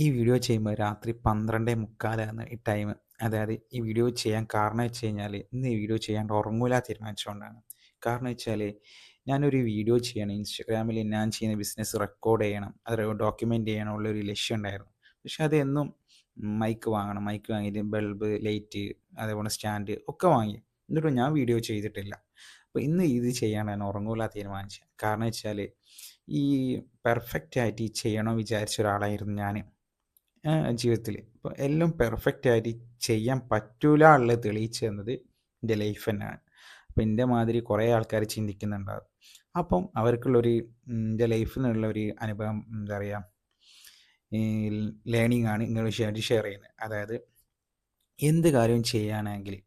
ഈ വീഡിയോ ചെയ്യുമ്പോൾ രാത്രി 12:45 ഈ ടൈം. അതായത് ഈ വീഡിയോ ചെയ്യാൻ കാരണം വെച്ച് കഴിഞ്ഞാൽ ഇന്ന് ഈ വീഡിയോ ചെയ്യാണ്ട് ഉറങ്ങൂല തീരുമാനിച്ചുകൊണ്ടാണ്. കാരണം വെച്ചാൽ ഞാനൊരു വീഡിയോ ചെയ്യണം. ഇൻസ്റ്റാഗ്രാമിൽ ഞാൻ ചെയ്യുന്ന ബിസിനസ് റെക്കോർഡ് ചെയ്യണം. അത് ഡോക്യുമെൻ്റ് ചെയ്യണമുള്ളൊരു ലക്ഷ്യം ഉണ്ടായിരുന്നു. പക്ഷെ അതെന്നും മൈക്ക് വാങ്ങണം. മൈക്ക് വാങ്ങിയിട്ട് ബൾബ്, ലൈറ്റ്, അതേപോലെ സ്റ്റാൻഡ് ഒക്കെ വാങ്ങി. എന്നിട്ടും ഞാൻ വീഡിയോ ചെയ്തിട്ടില്ല. അപ്പോൾ ഇന്ന് ഇത് ചെയ്യാനാണ് ഉറങ്ങൂല തീരുമാനിച്ചത്. കാരണം വെച്ചാൽ ഈ പെർഫെക്റ്റ് ആയിട്ട് ഈ ചെയ്യണമെന്ന് വിചാരിച്ച ഒരാളായിരുന്നു ഞാൻ. ജീവിതത്തിൽ. ഇപ്പോൾ എല്ലാം പെർഫെക്റ്റ് ആയിട്ട് ചെയ്യാൻ പറ്റൂല ഉള്ളത് തെളിയിച്ചു തന്നത് എൻ്റെ ലൈഫ് തന്നെയാണ്. അപ്പോൾ എൻ്റെ മാതിരി കുറേ ആൾക്കാർ ചിന്തിക്കുന്നുണ്ടാവും. അപ്പം അവർക്കുള്ളൊരു എൻ്റെ ലൈഫിൽ നിന്നുള്ള ഒരു അനുഭവം എന്താ പറയുക, ഈ ലേണിംഗ് ആണ് ഇംഗ്ലീഷായിട്ട് ഷെയർ ചെയ്യുന്നത്. അതായത് എന്ത് കാര്യവും ചെയ്യാനാണെങ്കിൽ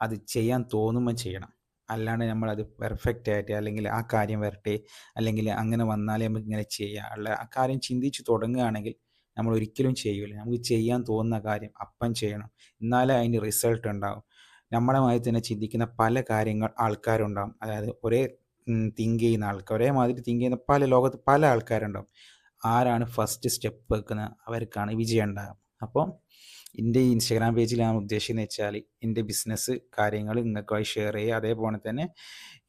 അത് ചെയ്യാൻ തോന്നുമ്പോൾ ചെയ്യണം. അല്ലാണ്ട് നമ്മളത് പെർഫെക്റ്റ് ആയിട്ട് അല്ലെങ്കിൽ ആ കാര്യം വരട്ടെ, അല്ലെങ്കിൽ അങ്ങനെ വന്നാലേ നമുക്കിങ്ങനെ ചെയ്യാം ഉള്ള ആ കാര്യം ചിന്തിച്ച് തുടങ്ങുകയാണെങ്കിൽ നമ്മൾ ഒരിക്കലും ചെയ്യൂല. നമുക്ക് ചെയ്യാൻ തോന്നുന്ന കാര്യം അപ്പം ചെയ്യണം. എന്നാലേ അതിന് റിസൾട്ട് ഉണ്ടാവും. നമ്മളെ മാതിരി തന്നെ ചിന്തിക്കുന്ന പല കാര്യങ്ങൾ ആൾക്കാരുണ്ടാവും. അതായത് ഒരേ തിങ്ക് ചെയ്യുന്ന ആൾക്കാർ, ഒരേ മാതിരി തിങ്ക് ചെയ്യുന്ന ലോകത്ത് പല ആൾക്കാരുണ്ടാവും. ആരാണ് ഫസ്റ്റ് സ്റ്റെപ്പ് വെക്കുന്നത് അവർക്കാണ് വിജയം ഉണ്ടാകുക. അപ്പോൾ എൻ്റെ ഈ ഇൻസ്റ്റാഗ്രാം പേജിൽ ഞാൻ ഉദ്ദേശിക്കുന്നത് വെച്ചാൽ എൻ്റെ ബിസിനസ് കാര്യങ്ങൾ നിങ്ങൾക്കായി ഷെയർ ചെയ്യുക. അതേപോലെ തന്നെ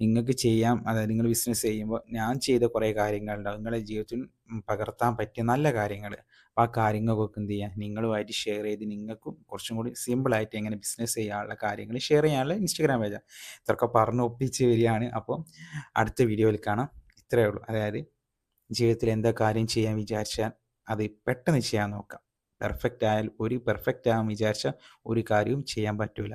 നിങ്ങൾക്ക് ചെയ്യാം. അതായത് നിങ്ങൾ ബിസിനസ് ചെയ്യുമ്പോൾ ഞാൻ ചെയ്ത കുറേ കാര്യങ്ങളുണ്ടാവും നിങ്ങളുടെ ജീവിതത്തിൽ പകർത്താൻ പറ്റിയ നല്ല കാര്യങ്ങൾ. അപ്പോൾ ആ കാര്യങ്ങൾക്കൊക്കെ എന്ത് ചെയ്യുക, നിങ്ങളുമായിട്ട് ഷെയർ ചെയ്ത് നിങ്ങൾക്കും കുറച്ചും കൂടി സിമ്പിളായിട്ട് എങ്ങനെ ബിസിനസ് ചെയ്യാനുള്ള കാര്യങ്ങൾ ഷെയർ ചെയ്യാനുള്ള ഇൻസ്റ്റാഗ്രാം പേജാണ്. ഇതൊക്കെ പറഞ്ഞ് ഒപ്പിച്ച് വരികയാണ്. അപ്പോൾ അടുത്ത വീഡിയോയിൽ കാണാം. ഇത്രയേ ഉള്ളൂ. അതായത് ജീവിതത്തിൽ എന്താ കാര്യം ചെയ്യാൻ വിചാരിച്ചാൽ അത് പെട്ടെന്ന് ചെയ്യാൻ നോക്കാം. പെർഫെക്റ്റ് ആയാൽ പെർഫെക്റ്റ് ആകാൻ വിചാരിച്ചാൽ ഒരു കാര്യവും ചെയ്യാൻ പറ്റൂല.